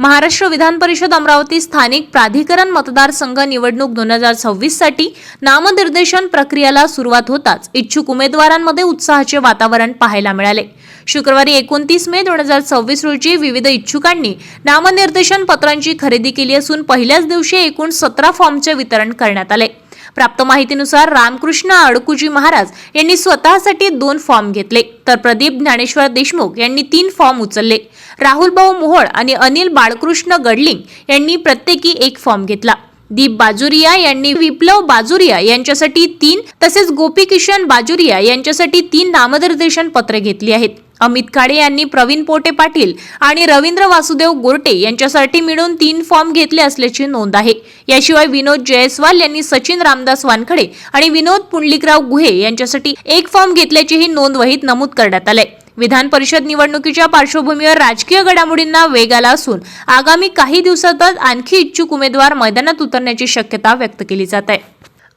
महाराष्ट्र विधान परिषद अमरावती स्थानिक प्राधिकरण मतदारसंघ निवडणूक 2026 साठी नामनिर्देशन प्रक्रियेला सुरुवात होताच इच्छुक उमेदवारांमध्ये उत्साहाचे वातावरण पाहायला मिळाले। शुक्रवारी 29 मे 2026 रोजी विविध इच्छुकांनी नामनिर्देशन पत्रांची खरेदी केली असून पहिल्याच दिवशी एकूण 17 फॉर्मचे वितरण करण्यात आले। प्राप्त माहितीनुसार रामकृष्ण अडकुजी महाराज यांनी स्वतःसाठी 2 फॉर्म घेतले, तर प्रदीप ज्ञानेश्वर देशमुख यांनी 3 फॉर्म उचलले। राहुल भाऊ मोहोळ आणि अनिल बाळकृष्ण गडलिंग यांनी प्रत्येकी 1 फॉर्म घेतला। दीप बाजुरिया यांनी विप्लव बाजुरिया यांच्यासाठी 3 तसेच गोपीकिशन बाजुरिया यांच्यासाठी 3 नामनिर्देशन पत्रे घेतली आहेत। अमित काळे यांनी प्रवीण पोटे पाटील आणि रवींद्र वासुदेव गोरटे यांच्यासाठी मिळून 3 फॉर्म घेतले असल्याची नोंद आहे। याशिवाय विनोद जयस्वाल यांनी सचिन रामदास वानखडे आणि विनोद पुंडलिकराव गुहे यांच्यासाठी 1 फॉर्म घेतल्याचीही नोंद वहीत नमूद करण्यात आले। विधान परिषद निवडणुकीच्या पार्श्वभूमीवर राजकीय घडामोडींना वेग आला असून आगामी काही दिवसातच आणखी इच्छुक उमेदवार मैदानात उतरण्याची शक्यता व्यक्त केली जात आहे।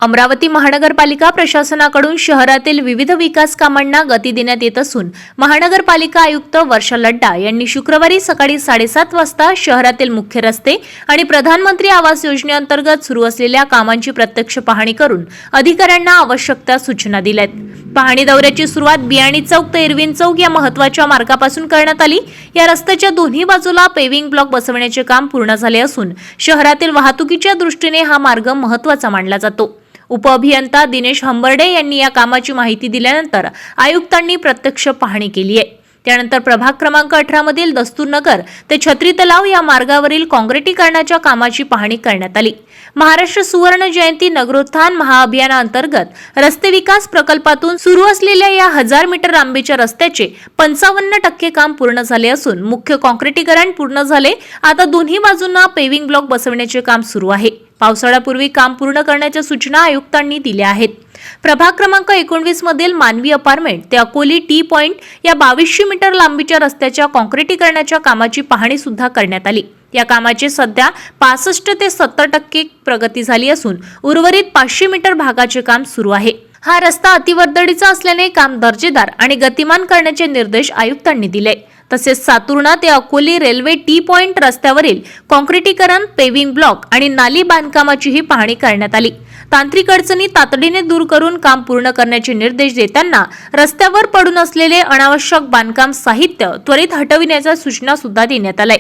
अमरावती महानगरपालिका प्रशासनाकडून शहरातील विविध विकास कामांना गती देण्यात येत असून महानगरपालिका आयुक्त वर्षा लड्डा यांनी शुक्रवारी सकाळी 7:30 वाजता शहरातील मुख्य रस्ते आणि प्रधानमंत्री आवास योजनेअंतर्गत सुरू असलेल्या कामांची प्रत्यक्ष पाहणी करून अधिकाऱ्यांना आवश्यक त्या सूचना दिल्यात। पाहणी दौऱ्याची सुरुवात बियाणी चौक ते इरविन चौक या महत्त्वाच्या मार्गापासून करण्यात आली। या रस्त्याच्या दोन्ही बाजूला पेव्हिंग ब्लॉक बसवण्याचे काम पूर्ण झाले असून शहरातील वाहतुकीच्या दृष्टीने हा मार्ग महत्त्वाचा मानला जातो। उपअभियंता दिनेश हंबर्डे यांनी या कामाची माहिती दिल्यानंतर आयुक्तांनी प्रत्यक्ष पाहणी केली आहे। त्यानंतर प्रभाग क्रमांक 18 मधील दस्तूरनगर ते छत्री तलाव या मार्गावरील काँक्रिटीकरणाच्या कामाची पाहणी करण्यात आली। महाराष्ट्र सुवर्ण जयंती नगरोत्थान महाअभियानाअंतर्गत रस्ते विकास प्रकल्पातून सुरू असलेल्या या 1000 मीटर लांबीच्या रस्त्याचे 55% काम पूर्ण झाले असून मुख्य काँक्रिटीकरण पूर्ण झाले। आता दोन्ही बाजूंना पेव्हिंग ब्लॉक बसवण्याचे काम सुरू आहे। पावसाळ्यापूर्वी काम पूर्ण करण्याच्या सूचना आयुक्तांनी दिल्या आहेत। प्रभाग क्रमांक 19 मधील मानवी अपार्टमेंट ते अकोली टी पॉइंट या 2200 मीटर लांबीच्या रस्त्याच्या काँक्रिटीकरणाच्या कामाची पाहणी सुद्धा करण्यात आली। या कामाची सध्या 65 ते 70% प्रगती झाली असून उर्वरित 500 मीटर भागाचे काम सुरू आहे। हा रस्ता अतिवर्दळीचा असल्याने काम दर्जेदार आणि गतिमान करण्याचे निर्देश आयुक्तांनी दिले। तसेच सातुर्णा ते अकोली रेल्वे टी पॉइंट रस्त्यावरील काँक्रिटीकरण, पेव्हिंग ब्लॉक आणि नाली बांधकामाचीही पाहणी करण्यात आली। तांत्रिक अडचणी तातडीने दूर करून काम पूर्ण करण्याचे निर्देश देताना रस्त्यावर पडून असलेले अनावश्यक बांधकाम साहित्य त्वरित हटविण्याच्या सूचना सुद्धा देण्यात आल्या।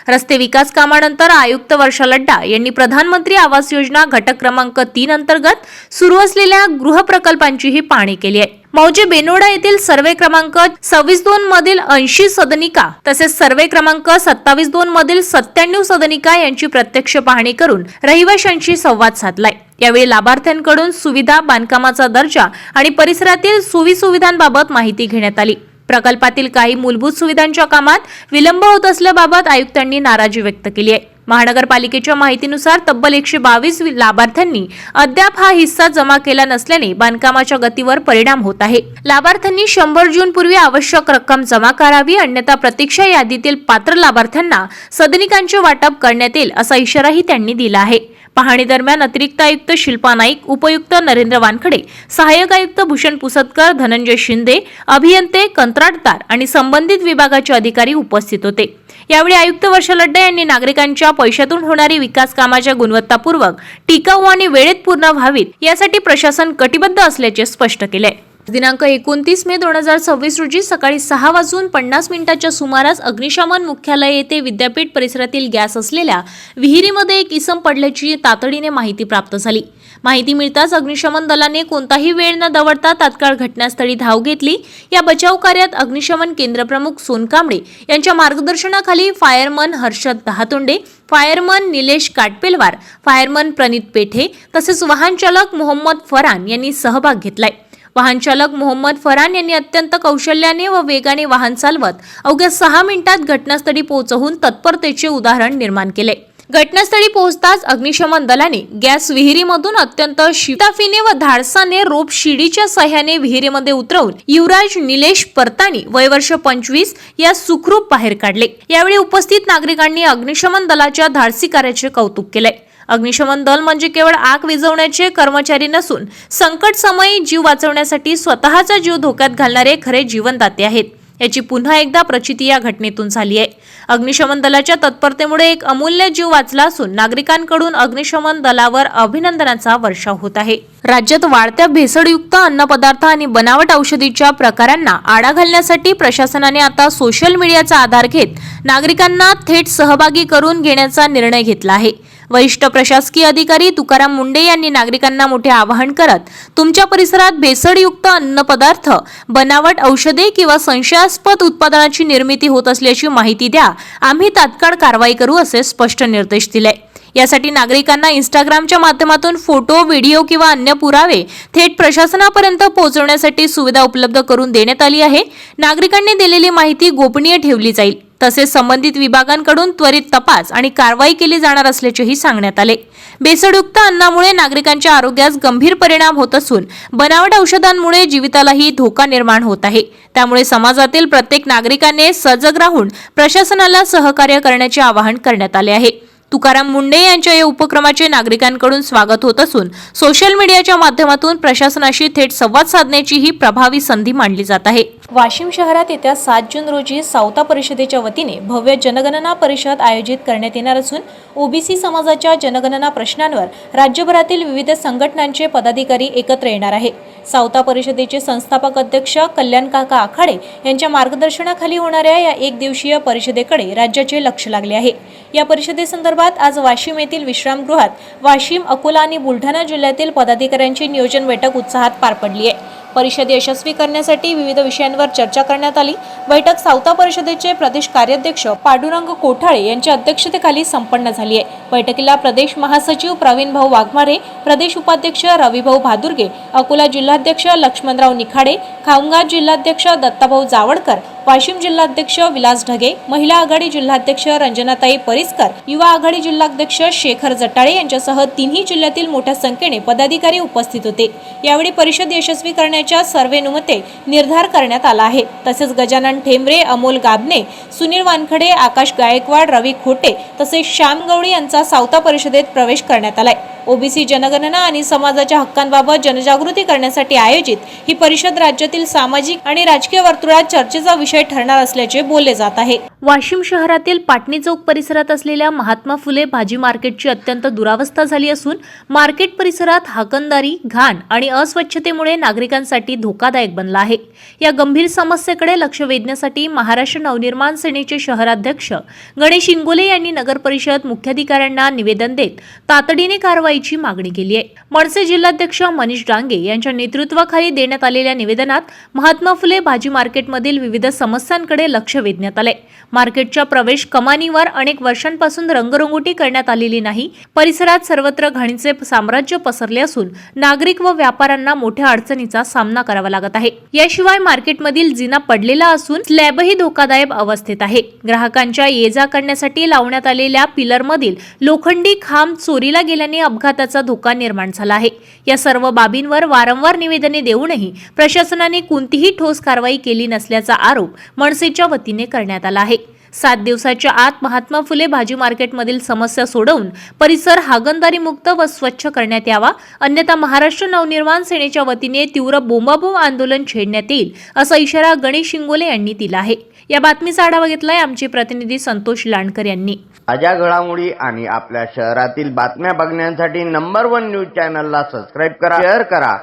रस्ते विकास कामानंतर आयुक्त वर्षा लड्डा यांनी प्रधानमंत्री आवास योजना घटक क्रमांक 3 अंतर्गत सुरू असलेल्या गृह प्रकल्पांचीही पाहणी केली आहे। मौजे बेनोडा येथील सर्वे क्रमांक 26-2 मधील 80 सदनिका तसेच सर्वे क्रमांक 27-2 मधील 97 सदनिका यांची प्रत्यक्ष पाहणी करून रहिवाशांशी संवाद साधलाय। यावेळी लाभार्थ्यांकडून सुविधा, बांधकामाचा दर्जा आणि परिसरातील सुविधांबाबत माहिती घेण्यात आली। प्रकल्पातील काही मूलभूत सुविधांच्या कामात विलंब होत असल्याबाबत आयुक्तांनी नाराजी व्यक्त केली आहे। महानगरपालिकेच्या माहितीनुसार तब्बल 122 लाभार्थ्यांनी अद्याप हा हिस्सा जमा केला नसल्याने बांधकामाच्या गतीवर परिणाम होत आहे। लाभार्थ्यांनी 100 जून पूर्वी आवश्यक रक्कम जमा करावी, अन्यथा प्रतीक्षा यादीतील पात्र लाभार्थ्यांना सदनिकांचे वाटप करण्यात येईल असा इशाराही त्यांनी दिला आहे। पाहणी दरम्यान अतिरिक्त आयुक्त शिल्पा नाईक, उपयुक्त नरेंद्र वानखडे, सहाय्यक आयुक्त भूषण पुसतकर, धनंजय शिंदे, अभियंते, कंत्राटदार आणि संबंधित विभागाचे अधिकारी उपस्थित होते। यावेळी आयुक्त वर्षा लड्डा यांनी नागरिकांच्या पैशातून होणारी विकास कामाच्या गुणवत्तापूर्वक, टिकाऊ आणि वेळेत पूर्ण व्हावीत यासाठी प्रशासन कटिबद्ध असल्याचे स्पष्ट केले। दिनांक 29 मे 2026 रोजी सकाळी 6:50 सुमारास अग्निशमन मुख्यालय येथे विद्यापीठ परिसरातील गॅस असलेल्या विहिरीमध्ये एक इसम पडल्याची तातडीने माहिती प्राप्त झाली। माहिती मिळताच अग्निशमन दलाने कोणताही वेळ न दवडता तात्काळ घटनास्थळी धाव घेतली। या बचाव कार्यात अग्निशमन केंद्र प्रमुख सोनकांबळे यांच्या मार्गदर्शनाखाली fireman Harshad Dahatonde, fireman Nilesh Katpelwar, fireman Pranit Pethe तसेच वाहन चालक मोहम्मद फरहान यांनी सहभाग घेतलाय। वाहन चालक मोहम्मद फरहान यांनी अत्यंत कौशल्याने व वेगाने वाहन चालवत अवघ्या 6 मिनिटात घटनास्थळी पोहोचवून तत्परतेचे उदाहरण निर्माण केले। घटनास्थळी पोहोचताच अग्निशमन दलाने गॅस विहिरीमधून अत्यंत शिताफीने व धाडसाने रोप शिडीच्या सहाय्याने विहिरीमध्ये उतरवून युवराज निलेश परतानी वय वर्ष 25 या सुखरूप बाहेर काढले। यावेळी उपस्थित नागरिकांनी अग्निशमन दलाच्या धाडसी कार्याचे कौतुक केले। अग्निशमन दल म्हणजे केवळ आग विझवण्याचे कर्मचारी नसून संकट समयी जीव वाचवण्यासाठी स्वतःचा जीव धोक्यात घालणारे खरे जीवनदाते आहेत। याची पुन्हा एकदा प्रचिती या घटनेतून झाली आहे। अग्निशमन दलाच्या तत्परतेमुळे एक अमूल्य जीव वाचला असून नागरिकांकडून अग्निशमन दलावर अभिनंदनाचा वर्षाव होत आहे। राज्यात वाढत्या भेसळयुक्त अन्नपदार्थ आणि बनावट औषधीच्या प्रकारांना आळा घालण्यासाठी प्रशासनाने आता सोशल मीडियाचा आधार घेत नागरिकांना थेट सहभागी करून घेण्याचा निर्णय घेतला आहे। वरिष्ठ प्रशासकीय अधिकारी तुकाराम मुंडे यांनी नागरिकांना मोठे आवाहन करत तुमच्या परिसरात भेसळयुक्त अन्नपदार्थ, बनावट औषधे किंवा संशयास्पद उत्पादनाची निर्मिती होत असल्याची माहिती द्या, आम्ही तात्काळ कारवाई करू असे स्पष्ट निर्देश दिले। यासाठी नागरिकांना इंस्टाग्रामच्या माध्यमातून फोटो, व्हिडिओ किंवा अन्य पुरावे थेट प्रशासनापर्यंत पोहोचवण्यासाठी सुविधा उपलब्ध करून देण्यात आली आहे। नागरिकांनी दिलेली माहिती गोपनीय ठेवली जाईल, तसेच संबंधित विभागांकडून त्वरित तपास आणि कारवाई केली जाणार असल्याचेही सांगण्यात आले। भेसळयुक्त अन्नामुळे नागरिकांच्या आरोग्यास गंभीर परिणाम होत असून बनावट औषधांमुळे जीवितालाही धोका निर्माण होत आहे। त्यामुळे समाजातील प्रत्येक नागरिकाने सजग राहून प्रशासनाला सहकार्य करण्याचे आवाहन करण्यात आले आहे। तुकाराम मुंडे यांच्या या उपक्रमाचे नागरिकांकडून स्वागत होत असून सोशल मीडियाच्या माध्यमातून प्रशासनाशी थेट संवाद साधण्याची ही प्रभावी संधी मानली जात आहे। वाशिम शहरात येत्या 7 जून रोजी सावता परिषदेच्या वतीने भव्य जनगणना परिषद आयोजित करण्यात येणार असून ओबीसी समाजाच्या जनगणना प्रश्नांवर राज्यभरातील विविध संघटनांचे पदाधिकारी एकत्र येणार आहे। सावता परिषदेचे संस्थापक अध्यक्ष कल्याण काका आखाडे यांच्या मार्गदर्शनाखाली होणाऱ्या या एक दिवसीय परिषदेकडे राज्याचे लक्ष लागले आहे। या परिषदेसंदर्भात आज वाशिम येथील विश्रामगृहात वाशिम, अकोला आणि बुलढाणा जिल्ह्यातील पदाधिकाऱ्यांची नियोजन बैठक उत्साहात पार पडली आहे। परिषद यशस्वी करण्यासाठी विविध विषयांवर चर्चा करण्यात आली। बैठक सावता परिषदेचे प्रदेश कार्याध्यक्ष पांडुरंग कोठाळे यांच्या अध्यक्षतेखाली संपन्न झाली आहे। बैठकीला प्रदेश महासचिव प्रवीण भाऊ वाघमारे, प्रदेश उपाध्यक्ष रविभाऊ भादुर्गे, अकोला जिल्हाध्यक्ष लक्ष्मणराव निखाडे, खामगाव जिल्हाध्यक्ष दत्ताभाऊ जावडकर, वाशिम जिल्हाध्यक्ष विलास ढगे, महिला आघाडी जिल्हाध्यक्ष रंजनाताई परिसकर, युवा आघाडी जिल्हाध्यक्ष शेखर जटाळे यांच्यासह तिन्ही जिल्ह्यातील मोठ्या संख्येने पदाधिकारी उपस्थित होते। यावेळी परिषद यशस्वी करण्याच्या सर्वानुमते निर्धार करण्यात आला आहे। तसेच गजानन ठेंबरे, अमोल गाबने, सुनील वानखडे, आकाश गायकवाड, रवी खोटे तसेच श्याम गवळी यांचा सावता परिषदेत प्रवेश करण्यात आलाय। ओबीसी जनगणना आणि समाजाच्या हक्कांबाबत जनजागृती करण्यासाठी आयोजित ही परिषद राज्यातील सामाजिक आणि राजकीय वर्तुळात चर्चेचा विषय ठरणार असल्याचे बोलले जात आहे। वाशिम शहरातील पाटणी चौक परिसरात असलेल्या महात्मा फुले भाजी मार्केटची अत्यंत दुरावस्था झाली असून मार्केट परिसरात हाकंदारी, घाण आणि अस्वच्छतेमुळे नागरिकांसाठी धोकादायक बनला आहे। या गंभीर समस्येकडे लक्ष वेधण्यासाठी महाराष्ट्र नवनिर्माण सेनेचे शहराध्यक्ष गणेश इंगोले यांनी नगर परिषद मुख्याधिकाऱ्यांना निवेदन देत तातडीने कारवाईची मागणी केली आहे। मनसे जिल्हाध्यक्ष मनीष डांगे यांच्या नेतृत्वाखाली देण्यात आलेल्या निवेदनात महात्मा फुले भाजी मार्केटमधील विविध समस्यांकडे लक्ष वेधण्यात आले। मार्केटच्या प्रवेश कमानीवर अनेक वर्षांपासून रंगरंगोटी करण्यात आलेली नाही। परिसरात सर्वत्र घाणीचे साम्राज्य पसरले असून नागरिक व व्यापाऱ्यांना मोठ्या अडचणीचा सामना करावा लागत आहे। याशिवाय मार्केटमधील जिना पडलेला असून स्लॅबही धोकादायक अवस्थेत आहे। ग्राहकांच्या ये-जा करण्यासाठी लावण्यात आलेल्या पिलरमधील लोखंडी खांब चोरीला गेल्याने अपघाताचा धोका निर्माण झाला आहे। या सर्व बाबींवर वारंवार निवेदने देऊनही प्रशासनाने कोणतीही ठोस कारवाई केली नसल्याचा आरोप मनसेच्या वतीने करण्यात आला आहे। 7 दिवसाच्या आत महात्मा फुले भाजी मार्केटमधील समस्या सोडवून परिसर हागणदारी मुक्त व स्वच्छ करण्यात यावा, अन्यथा महाराष्ट्र नवनिर्माण सेनेच्या वतीने तीव्र बोंबाबोंब आंदोलन छेडण्यात येईल असा इशारा गणेश इंगोले यांनी दिला आहे। या बातमीचा आढावा घेतलाय आमचे प्रतिनिधी संतोष लांडकर यांनी। ताज्या घडामोडी आणि आपल्या शहरातील बातम्या बघण्यासाठी नंबर 1 न्यूज चॅनलला सबस्क्राइब करा, शेअर करा,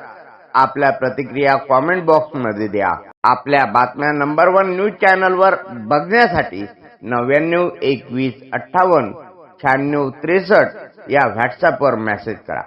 आपल्या प्रतिक्रिया कमेंट बॉक्स मध्ये द्या। आपल्या बातम्या नंबर 1 न्यूज चॅनलवर बघण्यासाठी 99 21 58 96 63 या व्हॉट्सअपवर मेसेज करा।